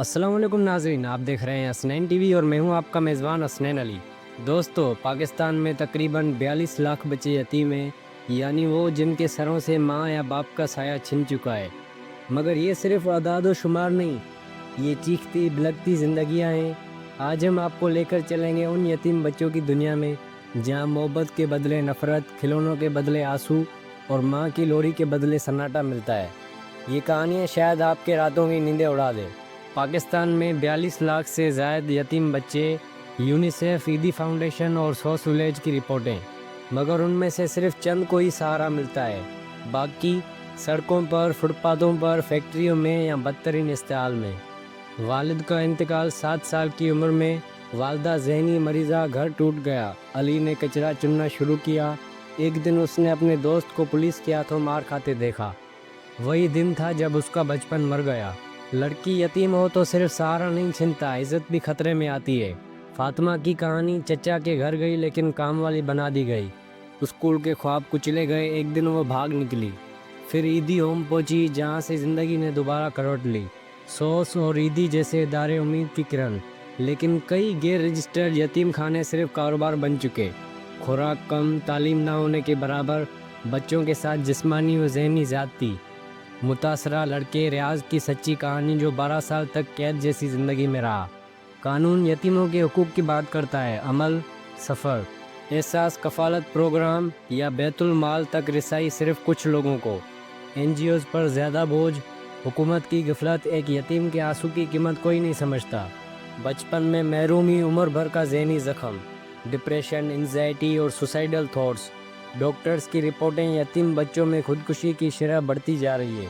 السلام علیکم ناظرین، آپ دیکھ رہے ہیں اسنین ٹی وی اور میں ہوں آپ کا میزبان اسنین علی۔ دوستو، پاکستان میں تقریباً 42 لاکھ بچے یتیم ہیں، یعنی وہ جن کے سروں سے ماں یا باپ کا سایہ چھن چکا ہے۔ مگر یہ صرف اعداد و شمار نہیں، یہ چیختی بلکتی زندگیاں ہیں۔ آج ہم آپ کو لے کر چلیں گے ان یتیم بچوں کی دنیا میں جہاں محبت کے بدلے نفرت، کھلونوں کے بدلے آنسو اور ماں کی لوری کے بدلے سناٹا ملتا ہے۔ یہ کہانیاں شاید آپ کے راتوں کی نیندیں اڑا دے۔ پاکستان میں 42 لاکھ سے زائد یتیم بچے، یونیسیف، عیدی فاؤنڈیشن اور سوس ولیج کی رپورٹیں، مگر ان میں سے صرف چند کو ہی سہارا ملتا ہے۔ باقی سڑکوں پر، فٹ پاتھوں پر، فیکٹریوں میں یا بدترین استحال میں۔ والد کا انتقال 7 سال کی عمر میں، والدہ ذہنی مریضہ، گھر ٹوٹ گیا۔ علی نے کچرا چننا شروع کیا۔ ایک دن اس نے اپنے دوست کو پولیس کے ہاتھوں مار کھاتے دیکھا۔ وہی دن تھا جب اس کا بچپن مر گیا۔ لڑکی یتیم ہو تو صرف سہارا نہیں چھنتا، عزت بھی خطرے میں آتی ہے۔ فاطمہ کی کہانی: چچا کے گھر گئی لیکن کام والی بنا دی گئی۔ اسکول کے خواب کچلے گئے، ایک دن وہ بھاگ نکلی۔ پھر عیدی ہوم پہنچی جہاں سے زندگی نے دوبارہ کروٹ لی۔ سوس اور عیدی جیسے ادارے امید کی کرن، لیکن کئی غیر رجسٹرڈ یتیم خانے صرف کاروبار بن چکے۔ خوراک کم، تعلیم نہ ہونے کے برابر، بچوں کے ساتھ جسمانی و ذہنی زیادتی۔ متاثرہ لڑکے: ریاض کی سچی کہانی جو 12 سال تک قید جیسی زندگی میں رہا۔ قانون یتیموں کے حقوق کی بات کرتا ہے، عمل صفر۔ احساس کفالت پروگرام یا بیت المال تک رسائی صرف کچھ لوگوں کو۔ NGOز پر زیادہ بوجھ، حکومت کی غفلت، ایک یتیم کے آنسو کی قیمت کوئی نہیں سمجھتا۔ بچپن میں محرومی، عمر بھر کا ذہنی زخم، ڈپریشن، انزائٹی اور سوسائیڈل تھاٹس۔ ڈاکٹرز کی رپورٹیں: یتیم بچوں میں خودکشی کی شرح بڑھتی جا رہی ہے،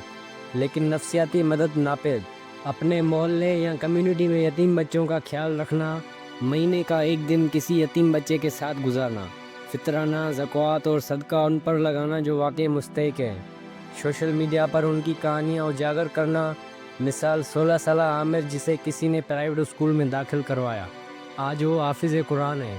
لیکن نفسیاتی مدد ناپید۔ اپنے محلے یا کمیونٹی میں یتیم بچوں کا خیال رکھنا، مہینے کا ایک دن کسی یتیم بچے کے ساتھ گزارنا، فطرانہ زکوٰۃ اور صدقہ ان پر لگانا جو واقعی مستحق ہیں۔ سوشل میڈیا پر ان کی کہانیاں اجاگر کرنا، مثال 16 سالہ عامر جسے کسی نے پرائیویٹ اسکول میں داخل کروایا، آج وہ حافظ قرآن ہے۔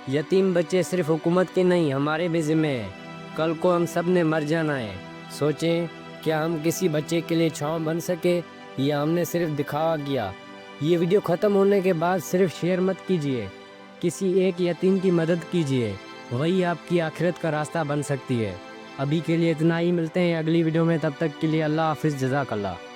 یتیم بچے صرف حکومت کے نہیں، ہمارے بھی ذمہ ہیں۔ کل کو ہم سب نے مر جانا ہے۔ سوچیں، کیا ہم کسی بچے کے لیے چھاؤں بن سکے یا ہم نے صرف دکھاوا کیا؟ یہ ویڈیو ختم ہونے کے بعد صرف شیئر مت کیجیے، کسی ایک یتیم کی مدد کیجیے، وہی آپ کی آخرت کا راستہ بن سکتی ہے۔ ابھی کے لیے اتنا ہی، ملتے ہیں اگلی ویڈیو میں، تب تک کے لیے اللہ حافظ، جزاک اللہ۔